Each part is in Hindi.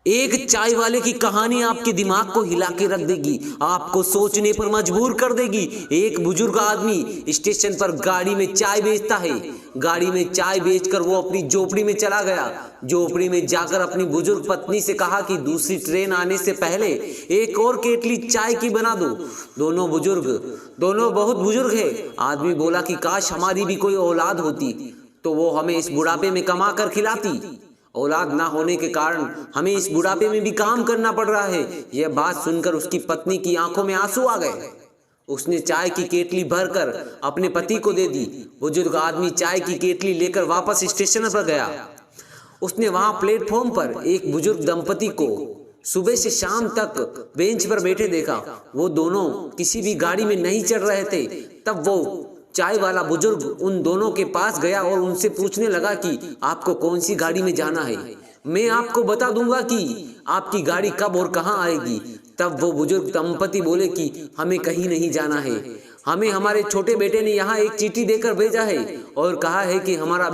एक चाय वाले की कहानी आपके दिमाग को हिला के रख देगी, आपको सोचने पर मजबूर कर देगी। एक बुजुर्ग आदमी स्टेशन पर गाड़ी में चाय बेचता है। गाड़ी में चाय बेचकर वो अपनी झोपड़ी में चला गया। झोपड़ी में जाकर अपनी बुजुर्ग पत्नी से कहा कि दूसरी ट्रेन आने से पहले एक और केटली चाय की बना दो। दोनों बहुत बुजुर्ग है। आदमी बोला कि काश हमारी भी कोई औलाद होती तो वो हमें इस बुढ़ापे में कमा कर खिलाती। औलाद ना होने के कारण हमें इस बुढ़ापे में भी काम करना पड़ रहा है। यह बात सुनकर उसकी पत्नी की आंखों में आंसू आ गए। उसने चाय की केतली भरकर अपने पति को दे दी। बुजुर्ग आदमी चाय की केतली लेकर वापस स्टेशन पर गया। उसने वहां प्लेटफॉर्म पर एक बुजुर्ग दंपति को सुबह से शाम तक बेंच पर बैठे देखा। वो दोनों किसी भी गाड़ी में नहीं चढ़ रहे थे। तब वो चाय वाला बुजुर्ग उन दोनों के पास गया और उनसे पूछने लगा कि आपको कौन सी गाड़ी में जाना है, मैं आपको बता दूंगा कि आपकी गाड़ी कब और कहां आएगी। तब वो बुजुर्ग दंपति बोले कि हमें कहीं नहीं जाना है, हमें हमारे छोटे बेटे ने यहाँ एक चिट्ठी देकर भेजा है और कहा है कि हमारा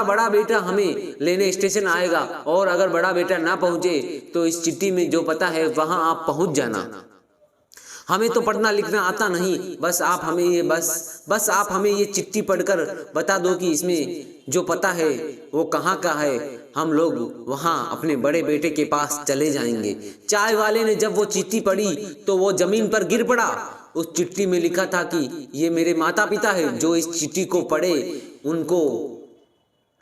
बड़ा बेटा हमें लेने स्टेशन आएगा और अगर बड़ा बेटा ना पहुंचे तो इस चिट्ठी में जो पता है वहां आप पहुंच जाना। हमें तो पढ़ना लिखना आता नहीं, बस आप हमें ये चिट्ठी पढ़कर बता दो कि इसमें जो पता है वो कहाँ का है। हम लोग वहाँ अपने बड़े बेटे के पास चले जाएंगे। चाय वाले ने जब वो चिट्ठी पढ़ी तो वो जमीन पर गिर पड़ा। उस चिट्ठी में लिखा था कि ये मेरे माता पिता है, जो इस चिट्ठी को पढ़े उनको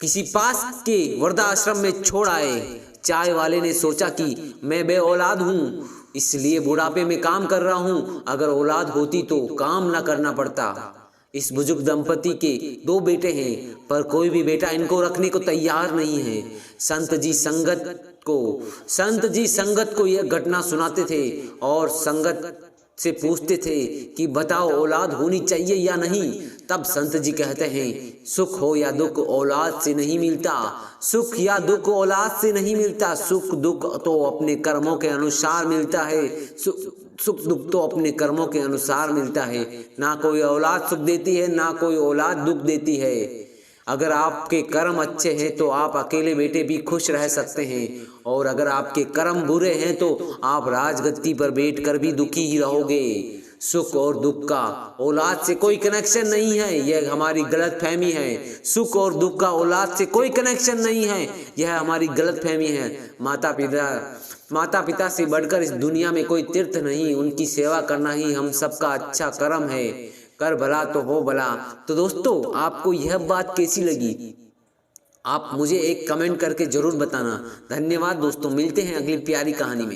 किसी पास के वृद्धाश्रम में छोड़ आए। चाय वाले ने सोचा कि मैं बे औलाद हूँ, इसलिए बुढ़ापे में काम कर रहा हूँ। अगर औलाद होती तो काम ना करना पड़ता। इस बुजुर्ग दंपति के 2 बेटे हैं, पर कोई भी बेटा इनको रखने को तैयार नहीं है। संत जी संगत को यह घटना सुनाते थे और संगत से पूछते थे कि बताओ औलाद होनी चाहिए या नहीं। तब संत जी कहते हैं सुख हो या दुख औलाद से नहीं मिलता, सुख या दुख औलाद से नहीं मिलता। सुख दुख तो अपने कर्मों के अनुसार मिलता है। सुख दुख तो अपने कर्मों के अनुसार मिलता है। ना कोई औलाद सुख देती है, ना कोई औलाद दुख देती है। अगर आपके कर्म अच्छे हैं तो आप अकेले बैठे भी खुश रह सकते हैं, और अगर आपके कर्म बुरे हैं तो आप राजगद्दी पर बैठकर भी दुखी ही रहोगे। सुख और दुख का औलाद से कोई कनेक्शन नहीं है, यह हमारी गलतफहमी है। सुख और दुख का औलाद से कोई कनेक्शन नहीं है, यह हमारी गलतफहमी है। माता पिता से बढ़कर इस दुनिया में कोई तीर्थ नहीं, उनकी सेवा करना ही हम सबका अच्छा कर्म है। कर भला तो हो भला। तो दोस्तों, आपको यह बात कैसी लगी आप मुझे एक कमेंट करके जरूर बताना। धन्यवाद दोस्तों, मिलते हैं अगली प्यारी कहानी में।